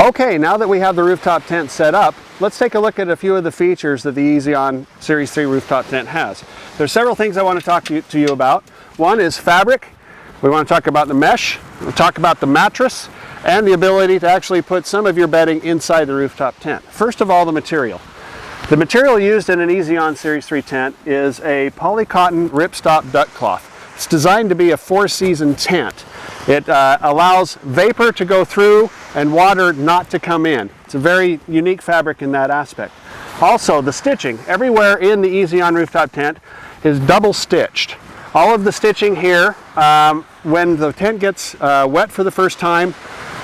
Okay, now that we have the rooftop tent set up, let's take a look at a few of the features that the Eezi-Awn Series 3 rooftop tent has. There's several things I want to talk to you about. One is fabric. We want to talk about the mesh. We'll talk about the mattress and the ability to actually put some of your bedding inside the rooftop tent. First of all, the material. The material used in an Eezi-Awn Series 3 tent is a polycotton ripstop duck cloth. It's designed to be a 4-season tent. It allows vapor to go through and water not to come in. It's a very unique fabric in that aspect. Also, the stitching everywhere in the Eezi-Awn rooftop tent is double stitched. All of the stitching here, when the tent gets wet for the first time,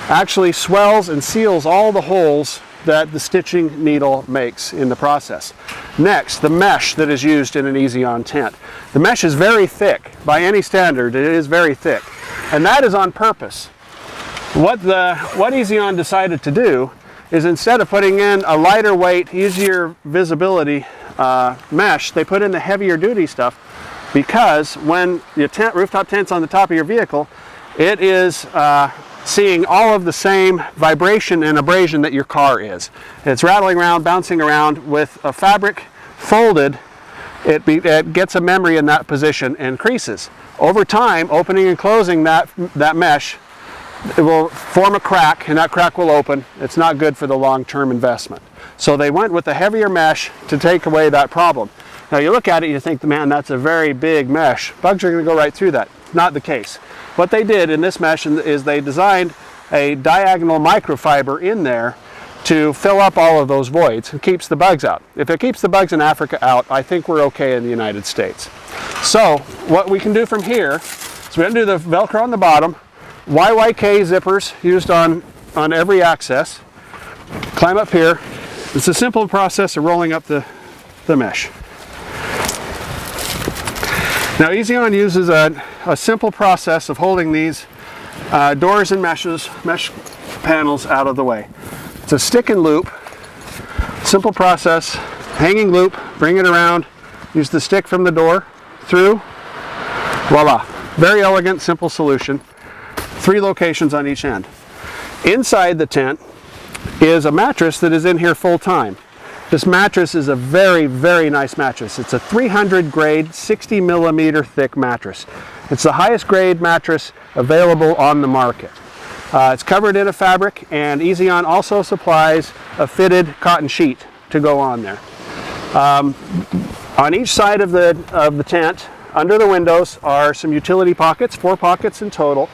actually swells and seals all the holes that the stitching needle makes in the process. Next, the mesh that is used in an Eezi-Awn tent. The mesh is very thick. By any standard, it is very thick. And that is on purpose. What Eezi-Awn decided to do is, instead of putting in a lighter weight, easier visibility mesh, they put in the heavier duty stuff, because when your rooftop tent's on the top of your vehicle, it is seeing all of the same vibration and abrasion that your car is. It's rattling around, bouncing around. With a fabric folded, it gets a memory in that position and creases. Over time, opening and closing that mesh, it will form a crack, and that crack will open. It's not good for the long-term investment. So they went with a heavier mesh to take away that problem. Now you look at it, you think, man, that's a very big mesh. Bugs are going to go right through that. Not the case. What they did in this mesh is they designed a diagonal microfiber in there to fill up all of those voids and keeps the bugs out. If it keeps the bugs in Africa out, I think we're okay in the United States. So what we can do from here is we undo the Velcro on the bottom, YYK zippers used on every access, climb up here. It's a simple process of rolling up the mesh. Now Eezi-Awn uses a simple process of holding these doors and mesh panels out of the way. It's a stick and loop, simple process, hanging loop, bring it around, use the stick from the door, through, voila. Very elegant, simple solution. 3 locations on each end. Inside the tent is a mattress that is in here full time. This mattress is a very, very nice mattress. It's a 300 grade, 60 millimeter thick mattress. It's the highest grade mattress available on the market. It's covered in a fabric, and Eezi-Awn also supplies a fitted cotton sheet to go on there. On each side of the tent, under the windows, are some utility pockets, 4 pockets in total.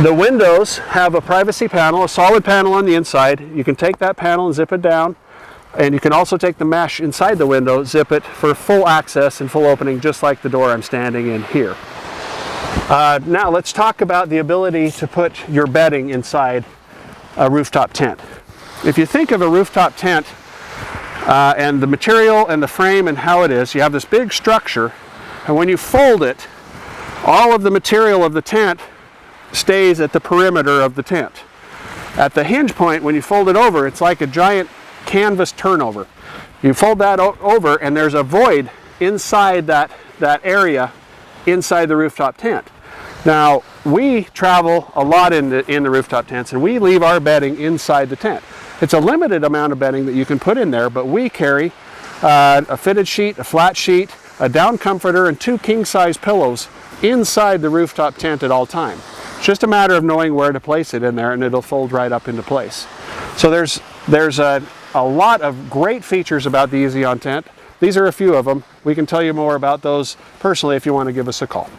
The windows have a privacy panel, a solid panel on the inside. You can take that panel and zip it down, and you can also take the mesh inside the window, zip it for full access and full opening, just like the door I'm standing in here. Now let's talk about the ability to put your bedding inside a rooftop tent. If you think of a rooftop tent and the material and the frame and how it is, you have this big structure, and when you fold it, all of the material of the tent stays at the perimeter of the tent. At the hinge point, when you fold it over, it's like a giant canvas turnover. You fold that over, and there's a void inside that area inside the rooftop tent. Now, we travel a lot in the rooftop tents, and we leave our bedding inside the tent. It's a limited amount of bedding that you can put in there, but we carry a fitted sheet, a flat sheet, a down comforter, and 2 king-size pillows inside the rooftop tent at all time. It's just a matter of knowing where to place it in there, and it'll fold right up into place. So there's a lot of great features about the Eezi-Awn tent. These are a few of them. We can tell you more about those personally if you want to give us a call.